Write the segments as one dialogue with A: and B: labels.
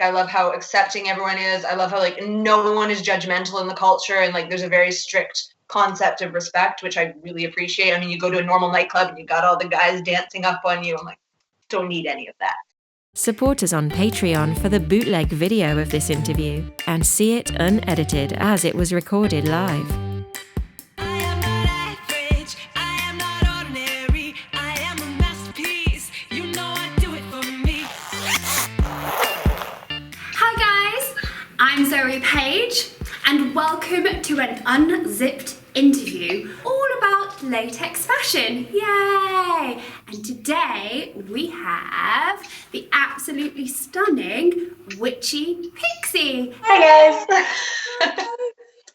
A: I love how accepting everyone is. I love how like no one is judgmental in the culture, and like there's a very strict concept of respect, which I really appreciate. I mean, you go to a normal nightclub and you got all the guys dancing up on you. I'm like, don't need any of that.
B: Support us on Patreon for the bootleg video of this interview and see it unedited as it was recorded live.
C: I am not average, I am not ordinary, I am a masterpiece, you know I do it for me.
D: Hi guys, I'm Zoe Page and welcome to an Unzipped interview all about latex fashion. Yay! And today we have the absolutely stunning Witchy Pixie.
A: Hi guys.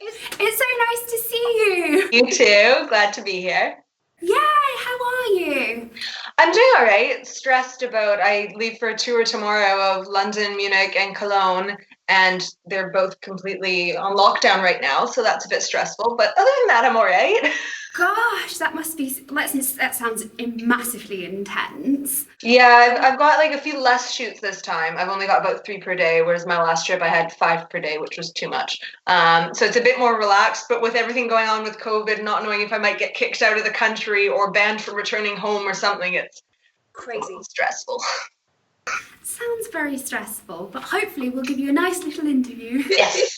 D: It's so nice to see you.
A: You too. Glad to be here.
D: Yay, how are you?
A: I'm doing all right. Stressed about, I leave for a tour tomorrow of London, Munich, and Cologne, and they're both completely on lockdown right now, so that's a bit stressful. But other than that, I'm all right.
D: Gosh, that sounds massively intense.
A: Yeah, I've got like a few less shoots this time. I've only got about 3 per day, whereas my last trip I had 5 per day, which was too much. So it's a bit more relaxed, but with everything going on with COVID, not knowing if I might get kicked out of the country or banned from returning home or something, it's crazy stressful.
D: Sounds very stressful, but hopefully we'll give you a nice little interview.
A: Yes,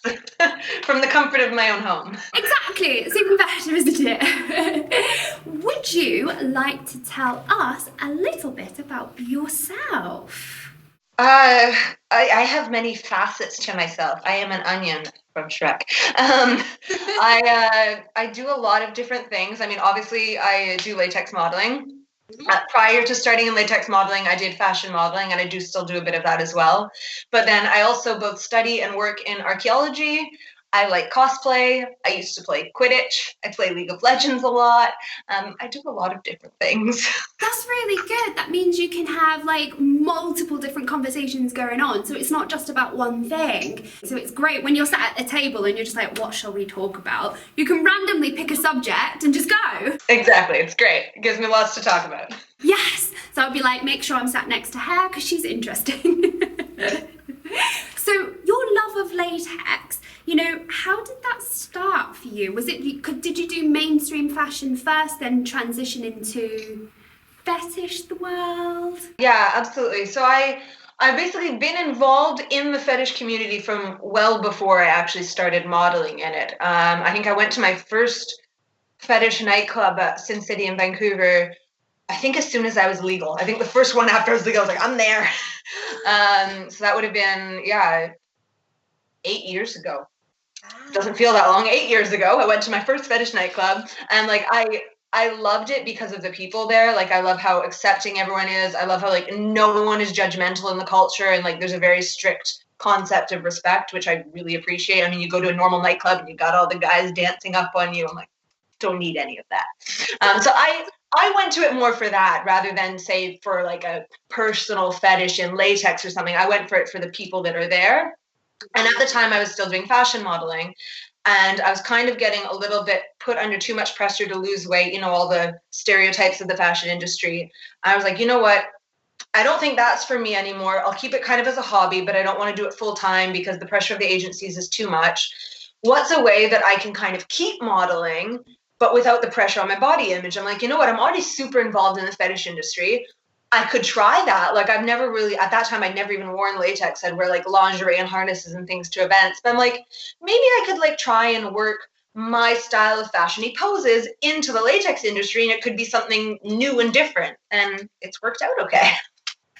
A: from the comfort of my own home.
D: Exactly, it's even better, isn't it? Would you like to tell us a little bit about yourself?
A: I have many facets to myself. I am an onion from Shrek. I do a lot of different things. I mean, obviously, I do latex modeling. Prior to starting in latex modeling, I did fashion modeling, and I do still do a bit of that as well. But then I also both study and work in archaeology. I like cosplay. I used to play Quidditch. I play League of Legends a lot. I do a lot of different things.
D: That's really good. That means you can have like multiple different conversations going on. So it's not just about one thing. So it's great when you're sat at a table and you're just like, what shall we talk about? You can randomly pick a subject and just go.
A: Exactly. It's great. It gives me lots to talk about.
D: Yes. So I'll be like, make sure I'm sat next to her because she's interesting. So your love of latex, you know, how did that start for you? Did you do mainstream fashion first, then transition into fetish the world?
A: Yeah, absolutely. So I've basically been involved in the fetish community from well before I actually started modeling in it. I think I went to my first fetish nightclub at Sin City in Vancouver, I think as soon as I was legal. I think the first one after I was legal, I was like, I'm there. So that would have been, 8 years ago. Doesn't feel that long. 8 years ago, I went to my first fetish nightclub, and like I loved it because of the people there. Like I love how accepting everyone is. I love how like no one is judgmental in the culture, and like there's a very strict concept of respect, which I really appreciate. I mean, you go to a normal nightclub and you got all the guys dancing up on you. I'm like, don't need any of that. So I went to it more for that rather than say for like a personal fetish in latex or something. I went for it for the people that are there. And at the time I was still doing fashion modeling, and I was kind of getting a little bit put under too much pressure to lose weight, you know, all the stereotypes of the fashion industry. I was like, you know what? I don't think that's for me anymore. I'll keep it kind of as a hobby, but I don't want to do it full time because the pressure of the agencies is too much. What's a way that I can kind of keep modeling, but without the pressure on my body image? I'm like, you know what? I'm already super involved in the fetish industry. I could try that. Like I've never really, at that time, I'd never even worn latex. I'd wear like lingerie and harnesses and things to events. But I'm like, maybe I could like try and work my style of fashion-y poses into the latex industry, and it could be something new and different. And it's worked out okay.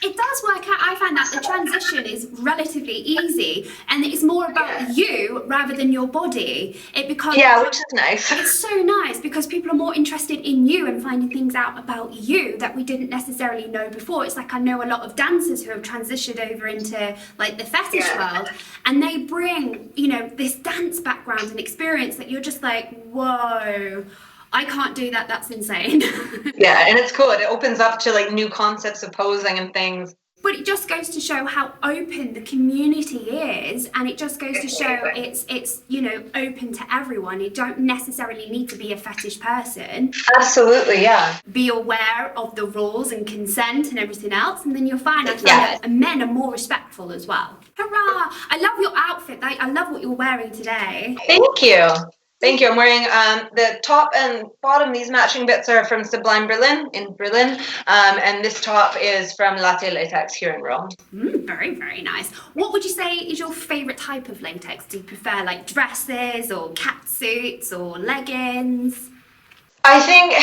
D: It does work out. I find that the transition is relatively easy, and it's more about you rather than your body. It becomes
A: which is nice.
D: It's so nice because people are more interested in you and finding things out about you that we didn't necessarily know before. It's like I know a lot of dancers who have transitioned over into like the fetish world, and they bring, you know, this dance background and experience that you're just like, whoa, I can't do that. That's insane.
A: Yeah, and it's cool. It opens up to like new concepts of posing and things.
D: But it just goes to show how open the community is, and it just goes to show it's you know, open to everyone. You don't necessarily need to be a fetish person.
A: Absolutely, yeah.
D: Be aware of the rules and consent and everything else, and then you'll find out
A: Yeah.
D: that men are more respectful as well. Hurrah! I love your outfit. I love what you're wearing today.
A: Thank you. Thank you. I'm wearing the top and bottom. These matching bits are from Sublime Berlin in Berlin. And this top is from Latex here in Rome.
D: Very, very nice. What would you say is your favourite type of latex? Do you prefer like dresses or cat suits or leggings?
A: I think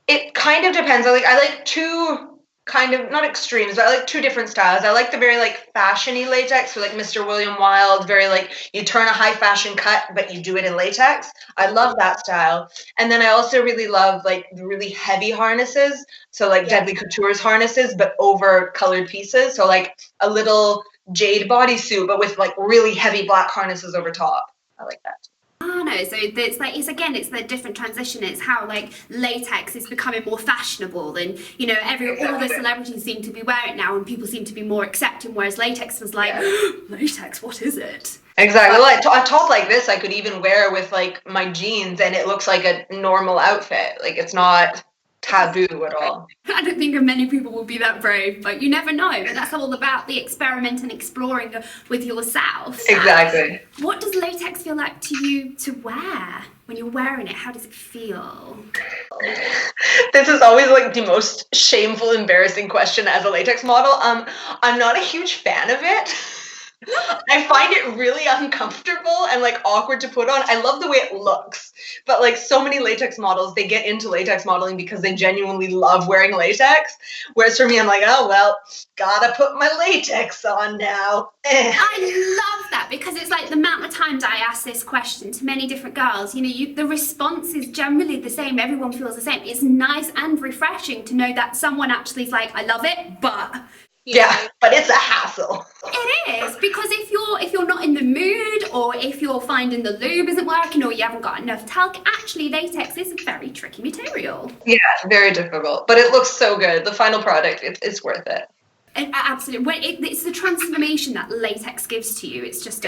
A: it kind of depends. I like two kind of, not extremes, but I like two different styles. I like the very like fashiony latex, so like Mr. William Wilde, very like you turn a high fashion cut, but you do it in latex. I love that style. And then I also really love like the really heavy harnesses. So like Deadly Couture's harnesses, but over colored pieces. So like a little jade bodysuit, but with like really heavy black harnesses over top. I like that.
D: Oh no, so it's like it's the different transition. It's how like latex is becoming more fashionable, and you know all the celebrities seem to be wearing it now, and people seem to be more accepting. Whereas latex was like, latex, what is it?
A: Exactly. Well, a top like this I could even wear with like my jeans, and it looks like a normal outfit. Like it's not taboo at all.
D: I don't think many people will be that brave, but you never know. But that's all about the experiment and exploring with yourself.
A: Exactly.
D: What does latex feel like to you to wear? When you're wearing it, how does it feel?
A: This is always like the most shameful, embarrassing question as a latex model. I'm not a huge fan of it. I find it really uncomfortable and like awkward to put on. I love the way it looks, but like so many latex models, they get into latex modeling because they genuinely love wearing latex. Whereas for me, I'm like, oh, well, gotta put my latex on now.
D: I love that because it's like the amount of times I ask this question to many different girls, you know, the response is generally the same. Everyone feels the same. It's nice and refreshing to know that someone actually is like, I love it, but...
A: Yeah, but it's a hassle.
D: It is, because if you're not in the mood, or if you're finding the lube isn't working, or you haven't got enough talc, actually latex is a very tricky material.
A: Yeah, very difficult, but it looks so good. The final product, it's worth it.
D: Absolutely. It's the transformation that latex gives to you. It's just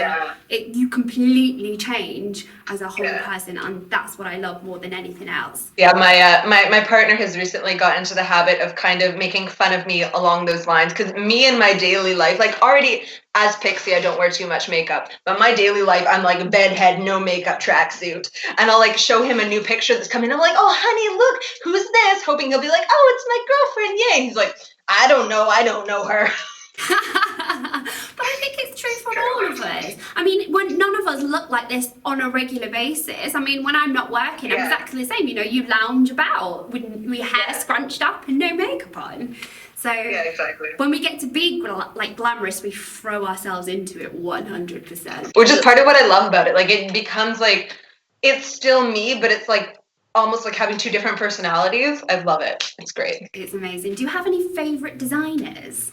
D: you completely change as a whole person, and that's what I love more than anything else.
A: Yeah, my partner has recently got into the habit of kind of making fun of me along those lines, because me in my daily life, like already as Pixie, I don't wear too much makeup, but my daily life, I'm like a bedhead, no makeup tracksuit, and I'll like show him a new picture that's coming. I'm like, oh honey, look, who's this? Hoping he'll be like, oh, it's my girlfriend, yay. And he's like, I don't know her.
D: But I think it's true for all of us. I mean, when none of us look like this on a regular basis. I mean, when I'm not working, I'm exactly the same. You know, you lounge about with your hair scrunched up and no makeup on. So
A: exactly.
D: When we get to be like glamorous, we throw ourselves into it 100%.
A: Which is part of what I love about it. Like it becomes like, it's still me, but it's like almost like having two different personalities. I love it. It's great.
D: It's amazing. Do you have any favourite designers?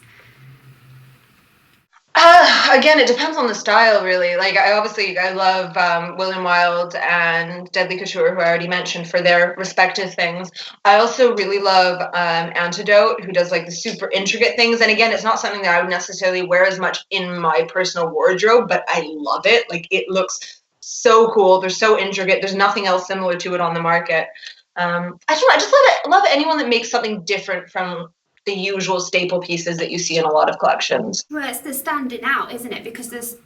A: Again, it depends on the style, really. Like, I love William Wilde and Deadly Couture, who I already mentioned, for their respective things. I also really love Antidote, who does like the super intricate things. And again, it's not something that I would necessarily wear as much in my personal wardrobe, but I love it. Like, it looks so cool. They're so intricate. There's nothing else similar to it on the market. I don't know. I just love anyone that makes something different from the usual staple pieces that you see in a lot of collections.
D: Well, it's the standing out, isn't it? Because there's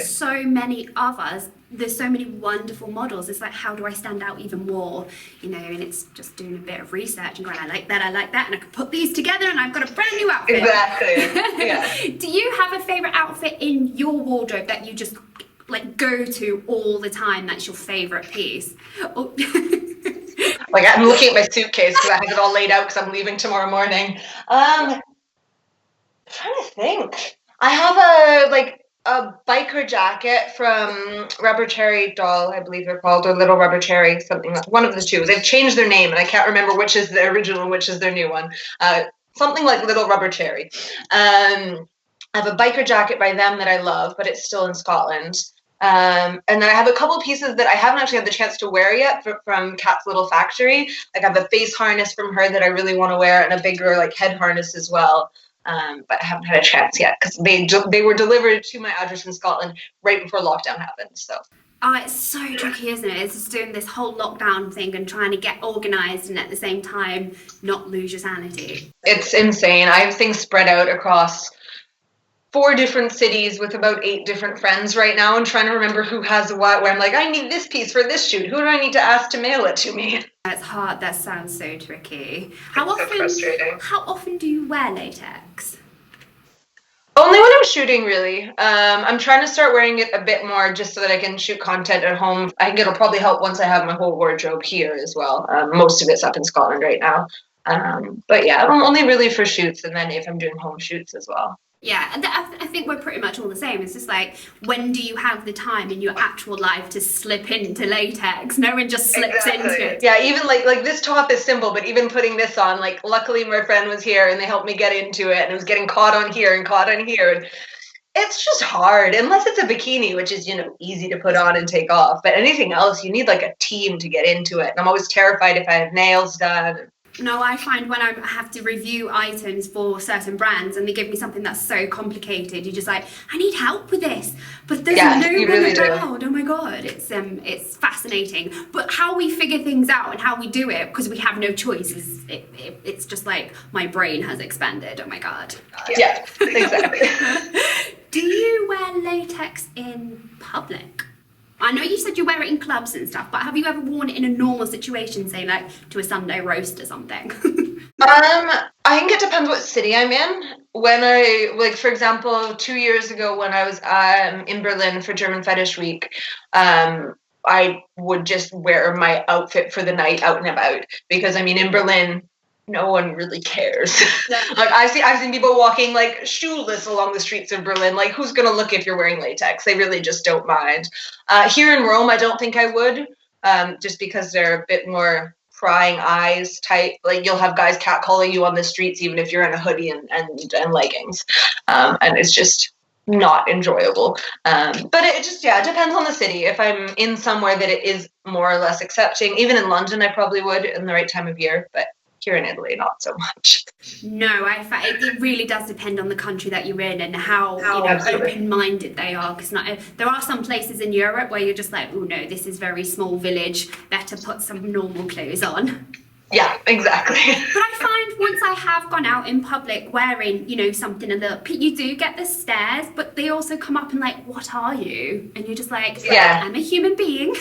D: so many of us. There's so many wonderful models. It's like, how do I stand out even more? You know, and it's just doing a bit of research and going, I like that, and I can put these together, and I've got a brand new outfit.
A: Exactly. Yeah.
D: Do you have a favorite outfit in your wardrobe that you just like go to all the time? That's your favorite piece? Oh.
A: Like, I'm looking at my suitcase because I have it all laid out because I'm leaving tomorrow morning. I'm trying to think. I have a biker jacket from Rubber Cherry Doll, I believe they're called, or Little Rubber Cherry, something like one of the two. They've changed their name, and I can't remember which is the original and which is their new one. Something like Little Rubber Cherry. I have a biker jacket by them that I love, but it's still in Scotland. And then I have a couple pieces that I haven't actually had the chance to wear yet from Kat's Little Factory. Like, I have a face harness from her that I really want to wear, and a bigger like head harness as well. but I haven't had a chance yet because they were delivered to my address in Scotland right before lockdown happened. So.
D: Oh, it's so tricky, isn't it? It's just doing this whole lockdown thing and trying to get organised and at the same time not lose your sanity.
A: It's insane. I have things spread out across 4 different cities with about 8 different friends right now and trying to remember who has what, where I'm like, I need this piece for this shoot. Who do I need to ask to mail it to me?
D: That's hard. That sounds so tricky.
A: Frustrating.
D: How often do you wear latex?
A: Only when I'm shooting, really. I'm trying to start wearing it a bit more just so that I can shoot content at home. I think it'll probably help once I have my whole wardrobe here as well. Most of it's up in Scotland right now. But yeah, only really for shoots and then if I'm doing home shoots as well.
D: Yeah, I think we're pretty much all the same. It's just like, when do you have the time in your actual life to slip into latex? No one just slips into it.
A: Yeah, even like this top is simple, but even putting this on, like luckily my friend was here and they helped me get into it and it was getting caught on here and caught on here. And it's just hard, unless it's a bikini, which is, easy to put on and take off. But anything else, you need like a team to get into it. And I'm always terrified if I have nails done.
D: No, I find when I have to review items for certain brands and they give me something that's so complicated, you're just like, I need help with this, but there's no one around. Oh my god, it's fascinating. But how we figure things out and how we do it, because we have no choice, it's just like my brain has expanded. Oh my god.
A: Yeah, exactly.
D: Do you wear latex in public? I know you said you wear it in clubs and stuff, but have you ever worn it in a normal situation, say like to a Sunday roast or something?
A: I think it depends what city I'm in. When for example, 2 years ago when I was in Berlin for German Fetish Week, I would just wear my outfit for the night out and about because in Berlin, no one really cares. Yeah. Like I've seen people walking like shoeless along the streets of Berlin. Like who's gonna look if you're wearing latex? They really just don't mind. Here in Rome, I don't think I would, just because they're a bit more prying eyes type. Like you'll have guys catcalling you on the streets even if you're in a hoodie and leggings, and it's just not enjoyable. But it just depends on the city. If I'm in somewhere that it is more or less accepting, even in London, I probably would in the right time of year, but. Here in Italy, not so much.
D: No, it really does depend on the country that you're in and how open-minded they are. Because there are some places in Europe where you're just like, oh no, this is very small village. Better put some normal clothes on.
A: Yeah, exactly.
D: But I find once I have gone out in public wearing, something a little, you do get the stares, but they also come up and like, what are you? And you're just like, I'm a human being.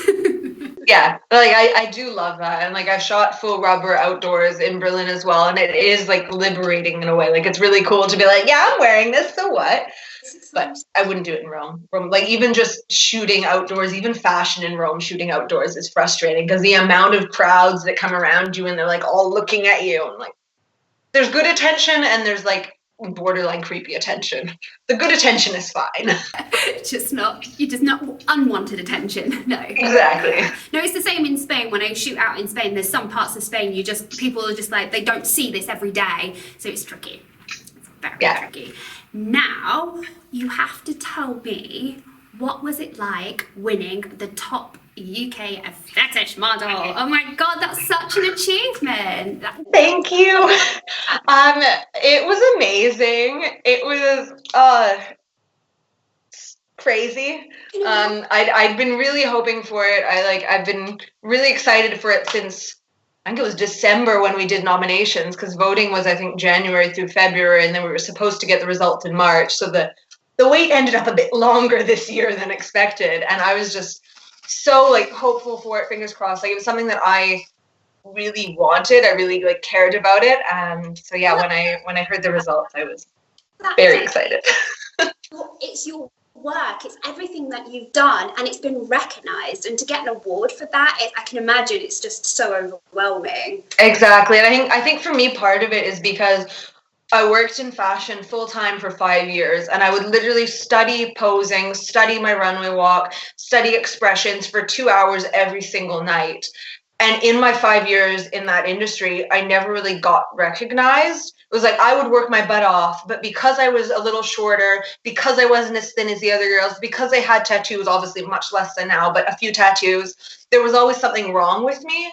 A: Yeah, like I do love that. And like I've shot full rubber outdoors in Berlin as well. And it is like liberating in a way. Like it's really cool to be like, yeah, I'm wearing this, so what? But I wouldn't do it in Rome. Like even just shooting outdoors, even fashion in Rome, shooting outdoors is frustrating because the amount of crowds that come around you and they're like all looking at you. And like there's good attention and there's like borderline creepy attention. The good attention is fine.
D: just not unwanted attention. No.
A: Exactly.
D: No, it's the same in Spain. When I shoot out in Spain, there's some parts of Spain people are just like, they don't see this every day. So it's tricky. It's very tricky. Now, you have to tell me, what was it like winning the top UK fetish model? Oh my god, that's such an achievement.
A: Thank you. It was amazing. It was crazy. I'd been really hoping for it. I've been really excited for it since I think it was December when we did nominations, because voting was I think January through February, and then we were supposed to get the results in March. So the wait ended up a bit longer this year than expected, and I was just so like hopeful for it, fingers crossed. Like it was something that I really wanted. I really like cared about it, and so yeah, when I heard the results, I was very excited.
E: It's your work, it's everything that you've done, and it's been recognized, and to get an award for that, I can imagine it's just so overwhelming.
A: Exactly. And I think for me part of it is because I worked in fashion full-time for 5 years, and I would literally study posing, study my runway walk, study expressions for 2 hours every single night. And in my 5 years in that industry, I never really got recognized. It was like I would work my butt off, but because I was a little shorter, because I wasn't as thin as the other girls, because I had tattoos, obviously much less than now, but a few tattoos, there was always something wrong with me.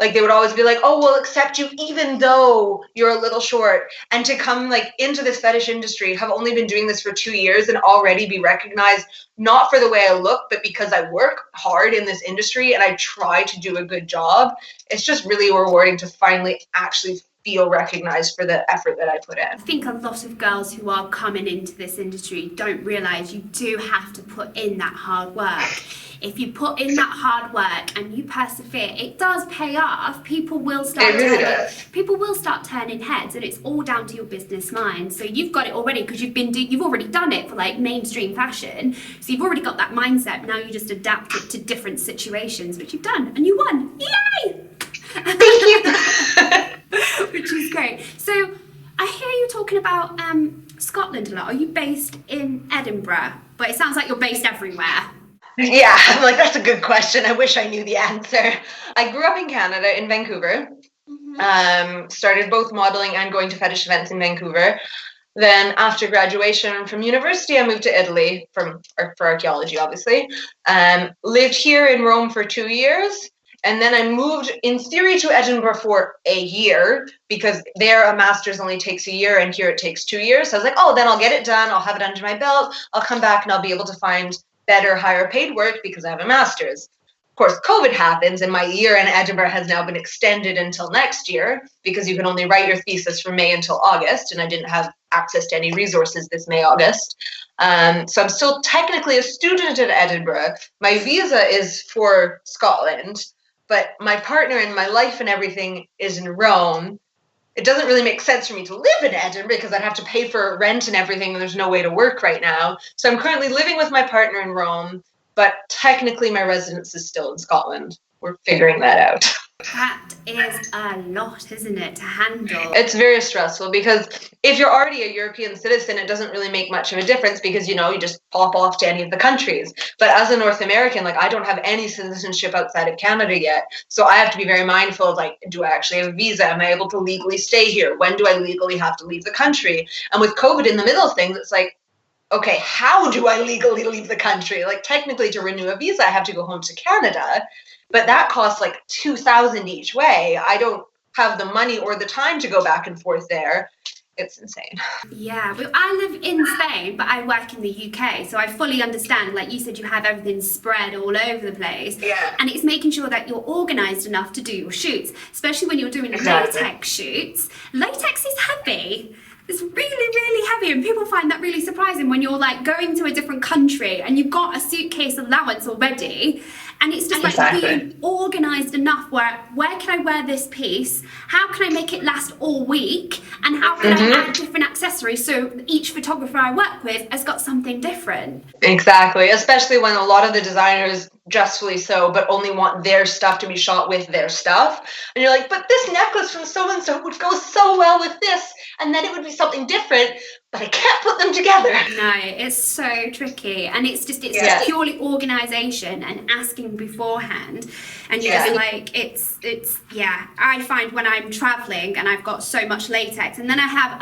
A: Like they would always be like, oh, we'll accept you even though you're a little short. And to come like into this fetish industry, have only been doing this for 2 years and already be recognized, not for the way I look, but because I work hard in this industry and I try to do a good job. It's just really rewarding to finally actually feel recognized for the effort that I put in.
D: I think a lot of girls who are coming into this industry don't realise you do have to put in that hard work. If you put in that hard work and you persevere, it does pay off. People will start turning heads, and it's all down to your business mind. So you've got it already because you've already done it for like mainstream fashion. So you've already got that mindset. Now you just adapt it to different situations, which you've done, and you won. Yay!
A: Thank you.
D: Which is great. So I hear you talking about Scotland a lot. Are you based in Edinburgh? But it sounds like you're based everywhere.
A: Yeah, I'm like, that's a good question. I wish I knew the answer. I grew up in Canada, in Vancouver. Started both modeling and going to fetish events in Vancouver. Then after graduation from university, I moved to Italy for archaeology, obviously. Lived here in Rome for 2 years. And then I moved, in theory, to Edinburgh for a year, because there a master's only takes a year and here it takes 2 years. So I was like, oh, then I'll get it done. I'll have it under my belt. I'll come back and I'll be able to find better, higher paid work because I have a master's. Of course, COVID happens and my year in Edinburgh has now been extended until next year because you can only write your thesis from May until August, and I didn't have access to any resources this May, August. So I'm still technically a student at Edinburgh. My visa is for Scotland, but my partner and my life and everything is in Rome. It doesn't really make sense for me to live in Edinburgh because I'd have to pay for rent and everything, and there's no way to work right now. So I'm currently living with my partner in Rome, but technically my residence is still in Scotland. We're figuring that out.
D: That is a lot, isn't it, to handle?
A: It's very stressful because if you're already a European citizen, it doesn't really make much of a difference because, you just pop off to any of the countries. But as a North American, I don't have any citizenship outside of Canada yet. So I have to be very mindful of, do I actually have a visa? Am I able to legally stay here? When do I legally have to leave the country? And with COVID in the middle of things, it's like, okay, how do I legally leave the country? Technically to renew a visa, I have to go home to Canada. But that costs $2,000 each way. I don't have the money or the time to go back and forth there. It's insane.
D: Yeah, well, I live in Spain, but I work in the UK, so I fully understand. Like you said, you have everything spread all over the place.
A: Yeah.
D: And it's making sure that you're organised enough to do your shoots, especially when you're doing latex shoots. Latex is heavy. It's really, really heavy, and people find that really surprising when you're going to a different country and you've got a suitcase allowance already, and it's just being organised enough where can I wear this piece, how can I make it last all week, and how can I add different accessories so each photographer I work with has got something different.
A: Exactly, especially when a lot of the designers, justly so, but only want their stuff to be shot with their stuff. And you're like, but this necklace from so-and-so would go so well with this, and then it would be something different, but I can't put them together.
D: No, it's so tricky, and it's just purely organisation and asking beforehand, and you're just I find when I'm travelling and I've got so much latex, and then I have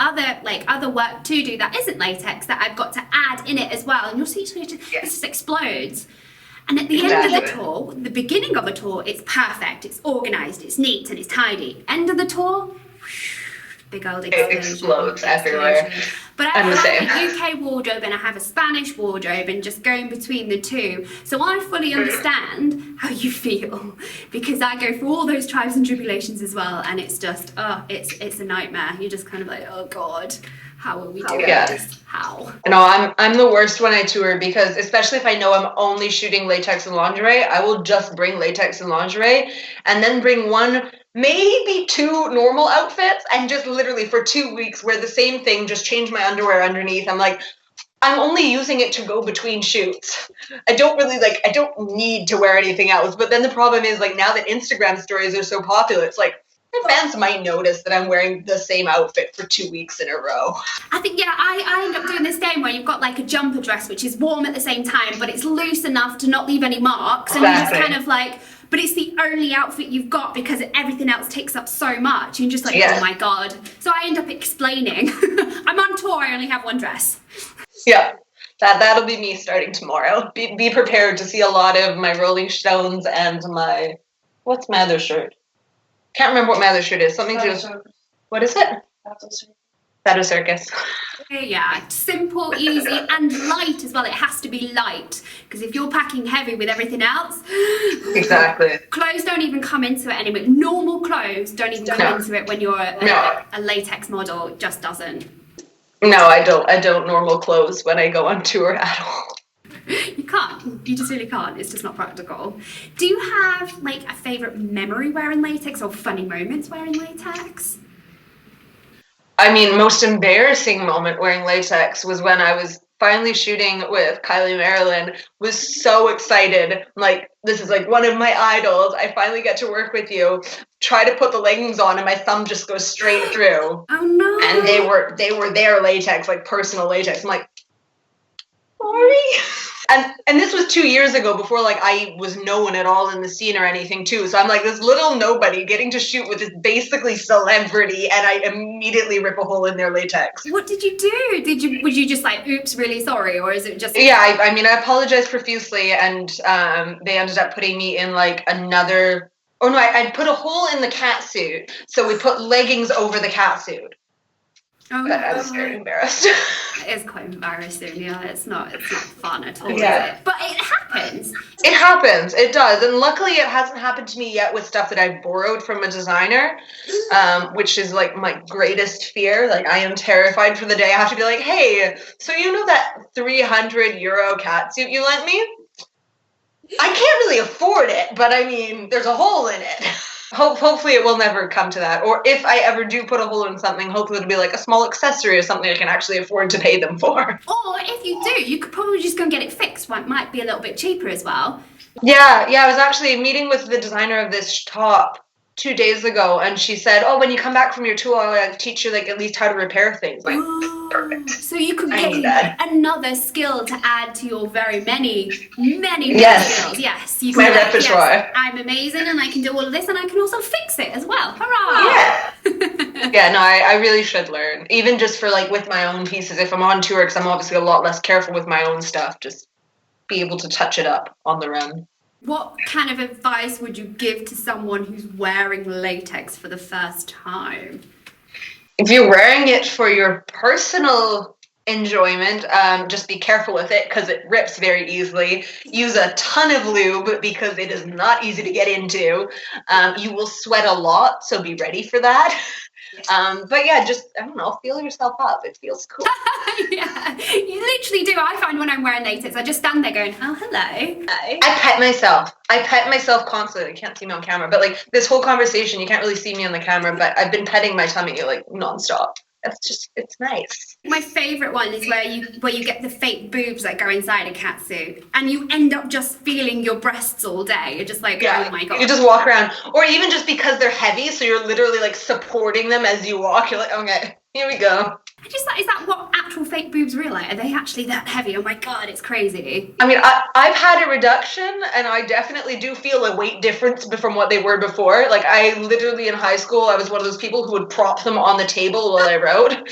D: other work to do that isn't latex that I've got to add in it as well, and you'll see it just explodes. And at the end of the tour, the beginning of a tour, it's perfect, it's organised, it's neat, and it's tidy. End of the tour, big old explosion. It
A: explodes everywhere.
D: But I have a UK wardrobe and I have a Spanish wardrobe, and just going between the two. So I fully understand how you feel, because I go through all those trials and tribulations as well, and it's just, it's a nightmare. You're just kind of like, oh God, how are we doing this? How?
A: No, I'm the worst when I tour, because especially if I know I'm only shooting latex and lingerie, I will just bring latex and lingerie and then bring one, maybe two normal outfits, and just literally for 2 weeks wear the same thing, just change my underwear underneath. I'm only using it to go between shoots. I don't need to wear anything else. But then the problem is, now that Instagram stories are so popular, it's my fans might notice that I'm wearing the same outfit for 2 weeks in a row.
D: I think, I end up doing this game where you've got a jumper dress, which is warm at the same time, but it's loose enough to not leave any marks. And you're just kind of but it's the only outfit you've got because everything else takes up so much. You're just oh my God. So I end up explaining. I'm on tour, I only have one dress.
A: Yeah. That'll be me starting tomorrow. Be prepared to see a lot of my Rolling Stones and what's my other shirt? Can't remember what my other shirt is. Something to do. What is it? Battle Circus.
D: Yeah, simple, easy, and light as well. It has to be light, because if you're packing heavy with everything else,
A: Exactly.
D: clothes don't even come into it anymore. Normal clothes don't even come into it when you're a latex model. It just doesn't.
A: No, I don't normal clothes when I go on tour at all.
D: You can't. You just really can't. It's just not practical. Do you have like a favourite memory wearing latex or funny moments wearing latex?
A: I mean, most embarrassing moment wearing latex was when I was finally shooting with Kylie Marilyn. Was so excited. Like, this is like one of my idols. I finally get to work with you. Try to put the leggings on and my thumb just goes straight through.
D: Oh no.
A: And they were their latex, like personal latex. I'm like, sorry. And this was 2 years ago, before like I was known at all in the scene or anything too. So I'm like this little nobody getting to shoot with this basically celebrity, and I immediately rip a hole in their latex.
D: What did you do? Was you just like, oops, really sorry, or is it just?
A: Yeah, I mean, I apologized profusely, and they ended up putting me in like another. Oh no, I put a hole in the cat suit, so we put leggings over the cat suit.
D: Oh,
A: But I was very embarrassed.
D: It is quite embarrassing, yeah. It's not fun at all,
A: Yeah.
D: is it? But it happens.
A: It happens. It does. And luckily it hasn't happened to me yet with stuff that I've borrowed from a designer, which is like my greatest fear. Like, I am terrified for the day I have to be like, hey, so you know that €300 cat suit you lent me? I can't really afford it, but I mean, there's a hole in it. Hopefully it will never come to that. Or if I ever do put a hole in something, hopefully it'll be like a small accessory or something I can actually afford to pay them for.
D: Or if you do, you could probably just go and get it fixed. It might be a little bit cheaper as well.
A: Yeah, I was actually meeting with the designer of this top 2 days ago, and she said, oh, when you come back from your tour, I'll teach you like at least how to repair things. Like, perfect.
D: So you could
A: I need
D: get
A: that.
D: another skill to add to your very many
A: Yes.
D: skills. Yes, you
A: My
D: can be like,
A: repertoire.
D: yes, I'm amazing and I can do all of this and I can also fix it as well. Hurrah!
A: Yeah. Yeah, no, I really should learn. Even just for like with my own pieces, if I'm on tour, because I'm obviously a lot less careful with my own stuff, just be able to touch it up on the run.
D: What kind of advice would you give to someone who's wearing latex for the first time?
A: If you're wearing it for your personal enjoyment, just be careful with it because it rips very easily. Use a ton of lube because it is not easy to get into. You will sweat a lot, so be ready for that. But yeah, just, I don't know, feel yourself up. It feels cool.
D: Yeah, you literally do. I find when I'm wearing latex, I just stand there going, oh, hello.
A: I pet myself. I pet myself constantly. I can't see me on camera, but like this whole conversation, you can't really see me on the camera, but I've been petting my tummy like nonstop. That's just, it's nice.
D: My favourite one is where you get the fake boobs that go inside a catsuit and you end up just feeling your breasts all day. You're just like, oh my god.
A: You just walk around, or even just because they're heavy, so you're literally like supporting them as you walk. You're like, okay, here we go.
D: Is that what actual fake boobs really are? Are they actually that heavy? Oh my god, it's crazy.
A: I mean, I've had a reduction, and I definitely do feel a weight difference from what they were before. Like, I literally in high school, I was one of those people who would prop them on the table while I wrote.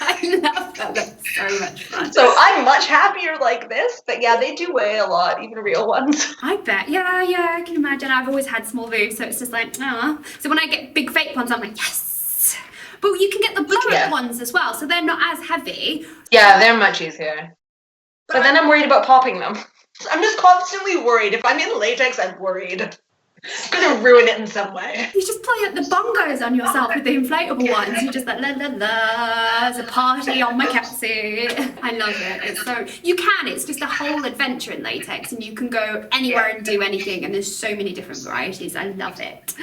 D: I love that. That's so much fun.
A: So I'm much happier like this, but yeah, they do weigh a lot, even real ones.
D: I bet. Yeah, I can imagine. I've always had small boobs, so it's just like, ah. So when I get big fake ones, I'm like, yes. But you can get the blow-up ones as well, so they're not as heavy.
A: Yeah, they're much easier. But then I'm worried about popping them. I'm just constantly worried. If I'm in latex, I'm worried. It's gonna ruin it in some way.
D: You just play at the bongos on yourself with the inflatable ones. You just like, la la la, there's a party on my catsuit. I love it. It's so, you can, it's just a whole adventure in latex and you can go anywhere and do anything and there's so many different varieties. I love it.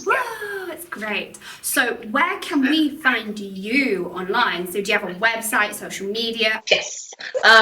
D: Whoa, it's great. So where can we find you online? So do you have a website, social media?
A: Yes.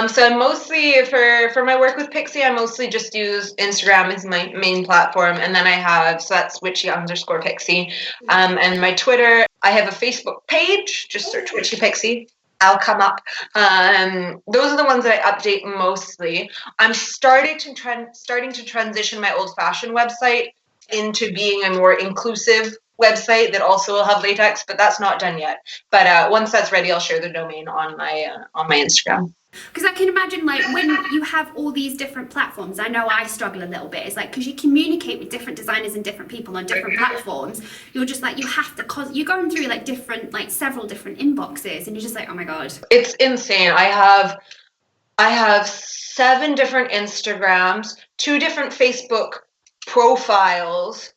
A: So mostly for my work with Pixie, I mostly just use Instagram as my main platform, and then I have, so that's Witchy_Pixie, and my Twitter. I have a Facebook page. Just search Witchy Pixie. I'll come up. Those are the ones that I update mostly. I'm starting to transition my old-fashioned website into being a more inclusive website that also will have latex, but that's not done yet. But once that's ready, I'll share the domain on my Instagram.
D: Because I can imagine, like, when you have all these different platforms, I know I struggle a little bit. It's like, because you communicate with different designers and different people on different platforms, you're just like, you have to, you're going through like different, like several different inboxes, and you're just like, oh my God.
A: It's insane. I have 7 different Instagrams, 2 different Facebook profiles,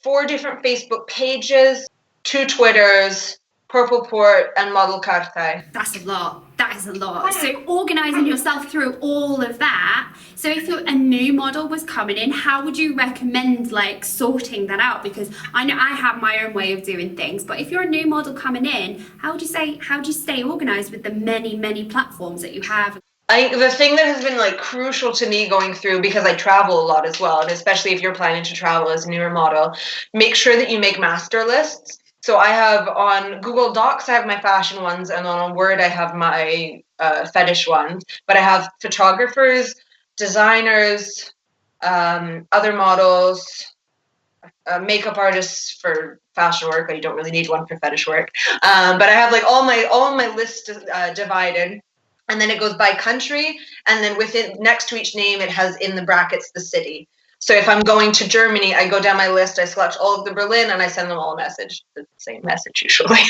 A: 4 different Facebook pages, 2 Twitters, Purple Port, and Model Cartai.
D: That's a lot. That is a lot. So organising yourself through all of that. So if a new model was coming in, how would you recommend like sorting that out? Because I know I have my own way of doing things, but if you're a new model coming in, how do you stay organised with the many platforms that you have?
A: The thing that has been like crucial to me going through, because I travel a lot as well, and especially if you're planning to travel as a newer model, make sure that you make master lists. So I have on Google Docs, I have my fashion ones, and on Word, I have my fetish ones. But I have photographers, designers, other models, makeup artists for fashion work. You don't really need one for fetish work. But I have like all my lists divided. And then it goes by country, and then next to each name, it has in the brackets the city. So if I'm going to Germany, I go down my list, I select all of the Berlin, and I send them all a message. The same message usually.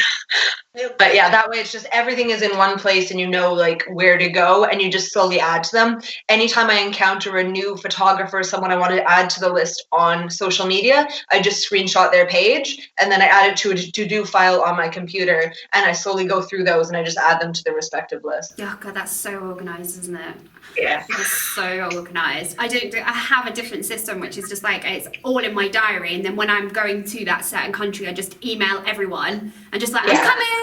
A: But yeah, that way it's just everything is in one place, and you know like where to go, and you just slowly add to them. Anytime I encounter a new photographer, someone I want to add to the list on social media, I just screenshot their page, and then I add it to a to-do file on my computer, and I slowly go through those, and I just add them to the respective list.
D: Yeah, God, that's so organised, isn't it?
A: Yeah.
D: It's so organised. I have a different system, which is just like, it's all in my diary, and then when I'm going to that certain country, I just email everyone and just like, I'm coming.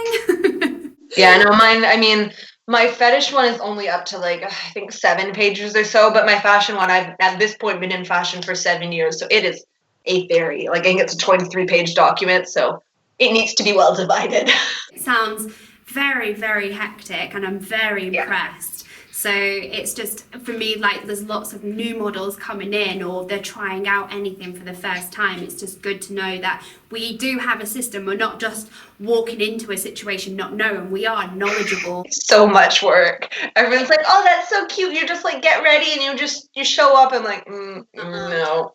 A: Yeah, no, mine, I mean, my fetish one is only up to like, I think 7 pages or so, but my fashion one, I've at this point been in fashion for 7 years, so it is a very, like I think it's a 23-page document, so it needs to be well divided.
D: It sounds very, very hectic, and I'm very impressed. So it's just, for me, like there's lots of new models coming in, or they're trying out anything for the first time. It's just good to know that we do have a system. We're not just walking into a situation not knowing. We are knowledgeable.
A: It's so much work. Everyone's like, oh, that's so cute. You just like get ready and you show up. I'm like, no.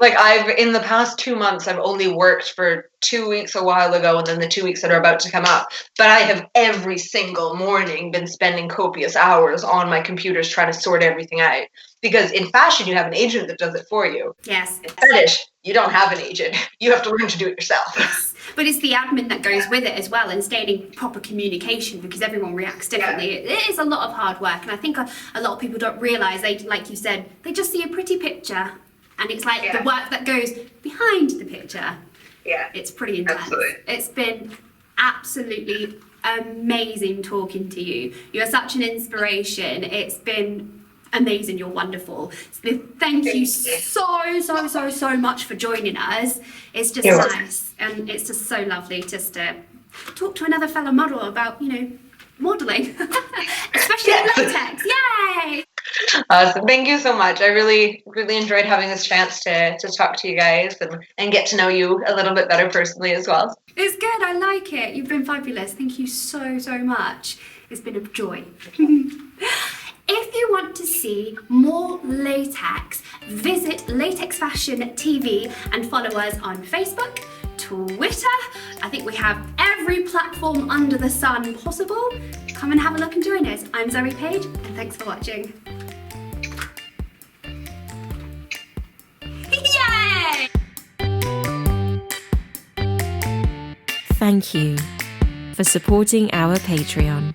A: Like in the past 2 months, I've only worked for 2 weeks a while ago, and then the 2 weeks that are about to come up. But I have every single morning been spending copious hours on my computers trying to sort everything out. Because in fashion, you have an agent that does it for you.
D: Yes.
A: In fetish, you don't have an agent. You have to learn to do it yourself.
D: Yes. But it's the admin that goes with it as well, and staying in proper communication, because everyone reacts differently. Yeah. It is a lot of hard work, and I think a lot of people don't realise, like you said, they just see a pretty picture, and it's like the work that goes behind the picture. Yeah. It's pretty intense. Absolutely. It's been absolutely amazing talking to you. You're such an inspiration. It's been amazing. You're wonderful. So thank you so much for joining us. It's just nice, and it's just so lovely just to talk to another fellow model about, modelling, especially in latex. Yay!
A: Awesome. Thank you so much. I really enjoyed having this chance to talk to you guys and get to know you a little bit better personally as well.
D: It's good. I like it. You've been fabulous. Thank you so much. It's been a joy. If you want to see more latex, visit LatexFashionTV and follow us on Facebook, Twitter. I think we have every platform under the sun possible. Come and have a look and join us. I'm Zoe Page, and thanks for watching. Yay!
B: Thank you for supporting our Patreon.